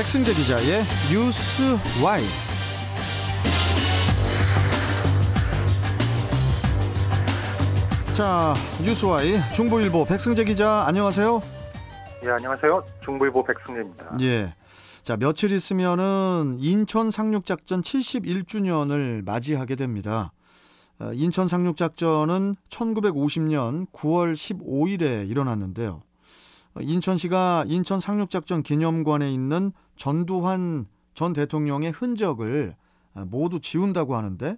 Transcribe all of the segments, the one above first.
백승재 기자의 뉴스 와이. 자, 뉴스 와이 중부일보 백승재 기자, 안녕하세요. 예, 안녕하세요. 중부일보 백승재입니다. 예. 자, 며칠 있으면은 인천 상륙작전 71주년을 맞이하게 됩니다. 인천 상륙작전은 1950년 9월 15일에 일어났는데요. 인천시가 인천 상륙작전 기념관에 있는 전두환 전 대통령의 흔적을 모두 지운다고 하는데,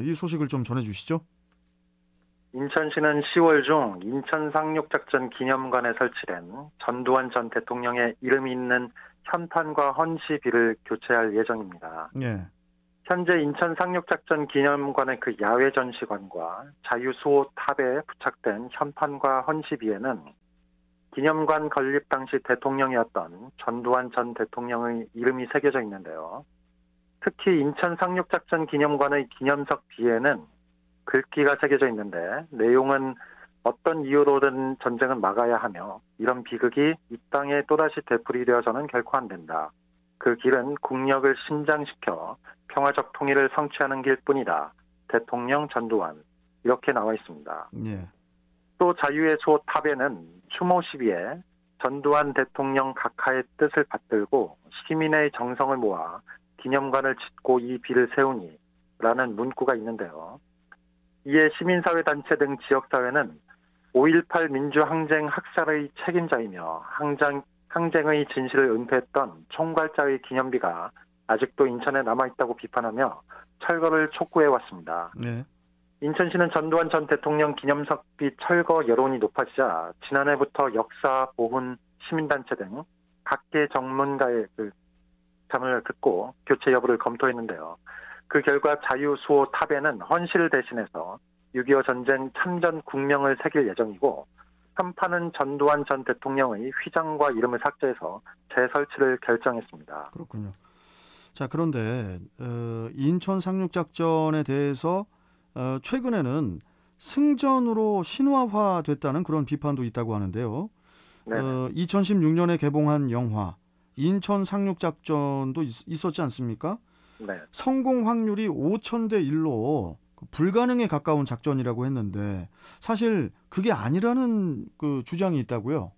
이 소식을 좀 전해주시죠. 인천시는 10월 중 인천 상륙작전 기념관에 설치된 전두환 전 대통령의 이름이 있는 현판과 헌시비를 교체할 예정입니다. 예. 현재 인천 상륙작전 기념관의 그 야외 전시관과 자유수호 탑에 부착된 현판과 헌시비에는 기념관 건립 당시 대통령이었던 전두환 전 대통령의 이름이 새겨져 있는데요. 특히 인천 상륙작전 기념관의 기념석 비에는 글귀가 새겨져 있는데, 내용은 어떤 이유로든 전쟁은 막아야 하며 이런 비극이 이 땅에 또다시 되풀이되어서는 결코 안 된다. 그 길은 국력을 신장시켜 평화적 통일을 성취하는 길뿐이다. 대통령 전두환, 이렇게 나와 있습니다. 예. 또 자유의 수호 탑에는 추모 시비에 전두환 대통령 각하의 뜻을 받들고 시민의 정성을 모아 기념관을 짓고 이 비를 세우니 라는 문구가 있는데요. 이에 시민사회단체 등 지역사회는 5.18 민주항쟁 학살의 책임자이며 항쟁의 진실을 은폐했던 총괄자의 기념비가 아직도 인천에 남아있다고 비판하며 철거를 촉구해왔습니다. 네. 인천시는 전두환 전 대통령 기념석비 철거 여론이 높아지자 지난해부터 역사, 보훈, 시민단체 등 각계 전문가의 잠을 듣고 교체 여부를 검토했는데요. 그 결과 자유수호 탑에는 헌시를 대신해서 6.25 전쟁 참전 국명을 새길 예정이고, 현판은 전두환 전 대통령의 휘장과 이름을 삭제해서 재설치를 결정했습니다. 그렇군요. 자, 그런데 인천 상륙작전에 대해서 최근에는 승전으로 신화화됐다는 그런 비판도 있다고 하는데요. 2016년에 개봉한 영화 인천 상륙작전도 있었지 않습니까? 네. 성공 확률이 5,000대 1로 불가능에 가까운 작전이라고 했는데, 사실 그게 아니라는 그 주장이 있다고요?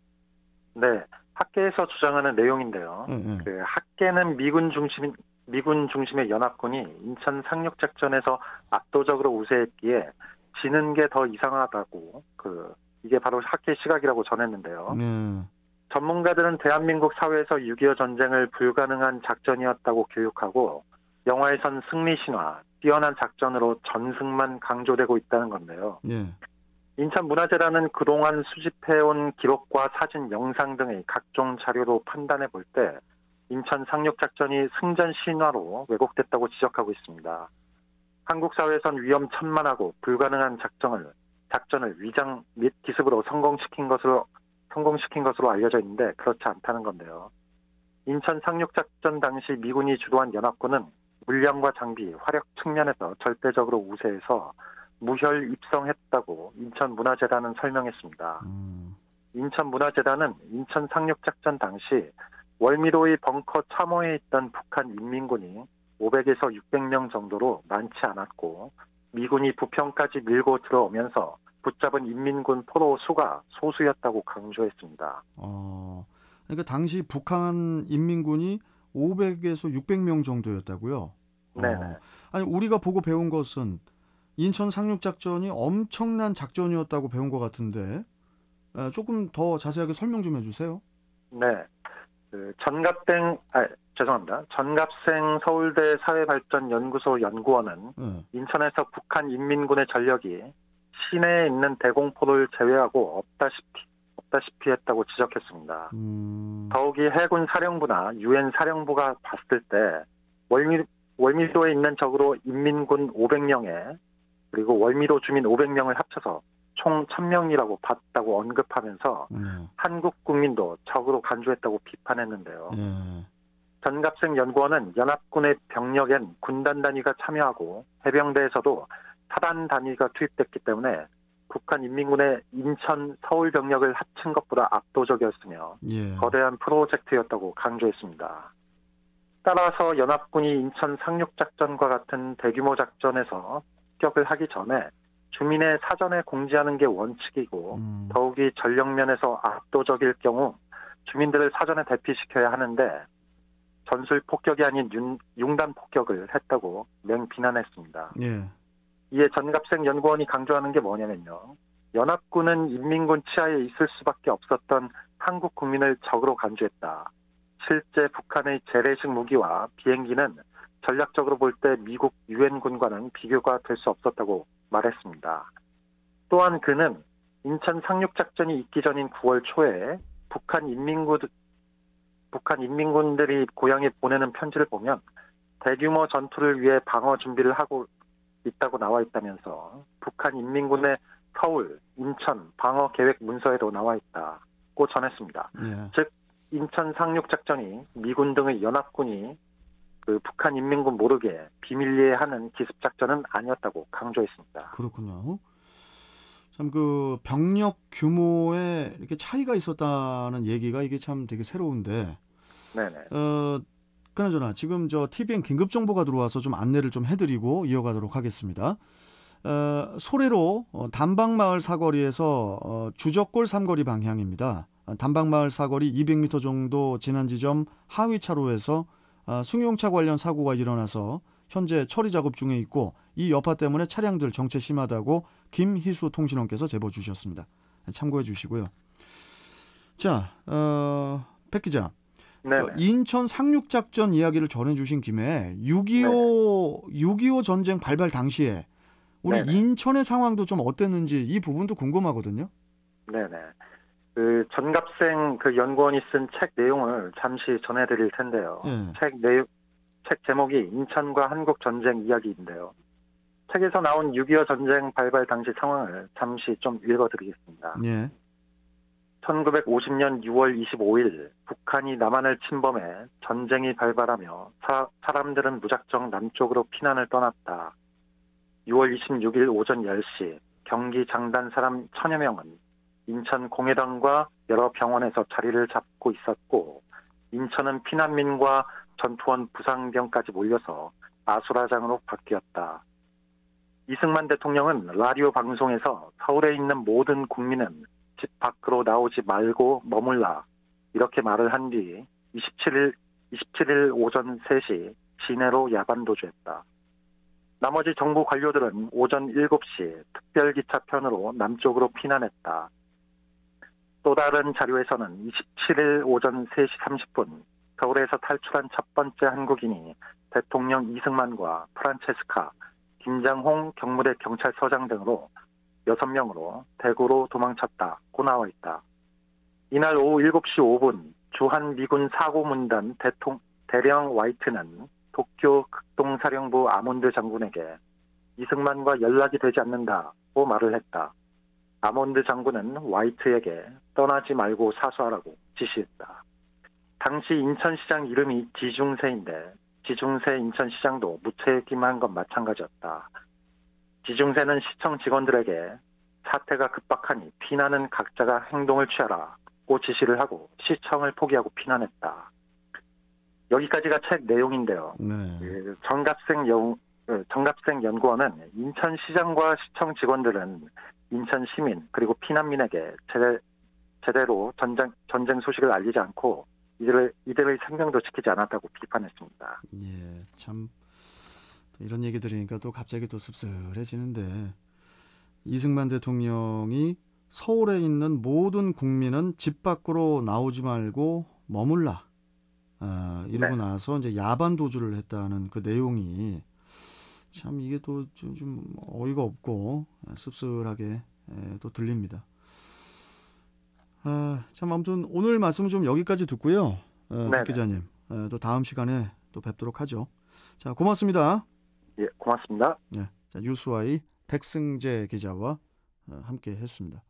네, 학계에서 주장하는 내용인데요. 네. 그 학계는 미군 중심의 연합군이 인천 상륙작전에서 압도적으로 우세했기에 지는 게 더 이상하다고, 이게 바로 학계 시각이라고 전했는데요. 네. 전문가들은 대한민국 사회에서 6.25 전쟁을 불가능한 작전이었다고 교육하고, 영화에선 승리 신화, 뛰어난 작전으로 전승만 강조되고 있다는 건데요. 예. 인천문화재단은 그동안 수집해온 기록과 사진, 영상 등의 각종 자료로 판단해 볼 때 인천 상륙작전이 승전 신화로 왜곡됐다고 지적하고 있습니다. 한국 사회에선 위험천만하고 불가능한 작전을 위장 및 기습으로 성공시킨 것으로 알려져 있는데 그렇지 않다는 건데요. 인천 상륙작전 당시 미군이 주도한 연합군은 물량과 장비, 화력 측면에서 절대적으로 우세해서 무혈 입성했다고 인천문화재단은 설명했습니다. 인천문화재단은 인천 상륙작전 당시 월미도의 벙커 참호에 있던 북한 인민군이 500에서 600명 정도로 많지 않았고, 미군이 부평까지 밀고 들어오면서 붙잡은 인민군 포로 수가 소수였다고 강조했습니다. 그러니까 당시 북한 인민군이 500에서 600명 정도였다고요? 네네. 아니, 우리가 보고 배운 것은 인천 상륙작전이 엄청난 작전이었다고 배운 것 같은데, 조금 더 자세하게 설명 좀 해주세요. 네. 전갑생 서울대 사회발전연구소 연구원은 인천에서 북한 인민군의 전력이 시내에 있는 대공포를 제외하고 없다시피 했다고 지적했습니다. 더욱이 해군 사령부나 유엔 사령부가 봤을 때 월미도에 있는 적으로 인민군 500명에 그리고 월미도 주민 500명을 합쳐서 총 1,000명이라고 봤다고 언급하면서 한국 국민도 적으로 간주했다고 비판했는데요. 전갑생 연구원은 연합군의 병력엔 군단 단위가 참여하고 해병대에서도 사단 단위가 투입됐기 때문에 북한 인민군의 인천, 서울 병력을 합친 것보다 압도적이었으며 거대한 프로젝트였다고 강조했습니다. 따라서 연합군이 인천 상륙작전과 같은 대규모 작전에서 습격을 하기 전에 주민의 사전에 공지하는 게 원칙이고 더욱이 전력면에서 압도적일 경우 주민들을 사전에 대피시켜야 하는데 전술 폭격이 아닌 융단 폭격을 했다고 맹비난했습니다. 예. 이에 전갑생 연구원이 강조하는 게 뭐냐면요. 연합군은 인민군 치하에 있을 수밖에 없었던 한국 국민을 적으로 간주했다. 실제 북한의 재래식 무기와 비행기는 전략적으로 볼 때 미국 유엔군과는 비교가 될 수 없었다고 말했습니다. 또한 그는 인천 상륙작전이 있기 전인 9월 초에 북한 인민군들이 고향에 보내는 편지를 보면 대규모 전투를 위해 방어 준비를 하고 있다고 나와 있다면서 북한 인민군의 서울, 인천 방어 계획 문서에도 나와 있다고 전했습니다. 예. 즉 인천 상륙작전이 미군 등의 연합군이 그 북한 인민군 모르게 비밀리에 하는 기습작전은 아니었다고 강조했습니다. 그렇군요. 참 그 병력 규모에 이렇게 차이가 있었다는 얘기가 이게 참 되게 새로운데, 네네. 그나저나 지금 저 TVN 긴급 정보가 들어와서 좀 안내를 좀 해드리고 이어가도록 하겠습니다. 소래로 단방마을 사거리에서 주적골 삼거리 방향입니다. 단방마을 사거리 200m 정도 지난 지점 하위 차로에서 승용차 관련 사고가 일어나서 현재 처리 작업 중에 있고 이 여파 때문에 차량들 정체 심하다고 김희수 통신원께서 제보 주셨습니다. 참고해 주시고요. 자, 백 기자. 네네. 인천 상륙작전 이야기를 전해주신 김에 6.25 전쟁 발발 당시에 우리 네네. 인천의 상황도 좀 어땠는지 이 부분도 궁금하거든요. 네네. 그 전갑생 그 연구원이 쓴 책 내용을 잠시 전해드릴 텐데요. 예. 책 제목이 인천과 한국 전쟁 이야기인데요. 책에서 나온 6.25 전쟁 발발 당시 상황을 잠시 좀 읽어드리겠습니다. 예. 1950년 6월 25일 북한이 남한을 침범해 전쟁이 발발하며 사람들은 무작정 남쪽으로 피난을 떠났다. 6월 26일 오전 10시 경기 장단 사람 1000여 명은 인천 공회당과 여러 병원에서 자리를 잡고 있었고 인천은 피난민과 전투원 부상병까지 몰려서 아수라장으로 바뀌었다. 이승만 대통령은 라디오 방송에서 서울에 있는 모든 국민은 집 밖으로 나오지 말고 머물라 이렇게 말을 한 뒤 27일 오전 3시 시내로 야반 도주했다. 나머지 정부 관료들은 오전 7시 특별기차편으로 남쪽으로 피난했다. 또 다른 자료에서는 27일 오전 3시 30분 서울에서 탈출한 첫 번째 한국인이 대통령 이승만과 프란체스카, 김장홍 경무대 경찰서장 등으로 6명으로 대구로 도망쳤다고 나와 있다. 이날 오후 7시 5분 주한 미군 사고문단 대령 화이트는 도쿄 극동사령부 아몬드 장군에게 이승만과 연락이 되지 않는다고 말을 했다. 아몬드 장군은 화이트에게 떠나지 말고 사수하라고 지시했다. 당시 인천시장 이름이 지중세인데 지중세 인천시장도 무책임한 건 마찬가지였다. 지중세는 시청 직원들에게 사태가 급박하니 피난은 각자가 행동을 취하라고 지시를 하고 시청을 포기하고 피난했다. 여기까지가 책 내용인데요. 네. 정갑생 연구원은 인천시장과 시청 직원들은 인천 시민 그리고 피난민에게 제대로 전쟁 소식을 알리지 않고 이들의 생명도 지키지 않았다고 비판했습니다. 예, 참 이런 얘기 들으니까 또 갑자기 또 씁쓸해지는데 이승만 대통령이 서울에 있는 모든 국민은 집 밖으로 나오지 말고 머물라 이러고 네. 나서 이제 야반 도주를 했다는 그 내용이 참 이게 또 좀 어이가 없고 씁쓸하게 또 들립니다. 참 아무튼 오늘 말씀은 좀 여기까지 듣고요. 백 기자님 또 다음 시간에 또 뵙도록 하죠. 자, 고맙습니다. 예, 고맙습니다. 네, 자, 뉴스와이 백승재 기자와 함께 했습니다.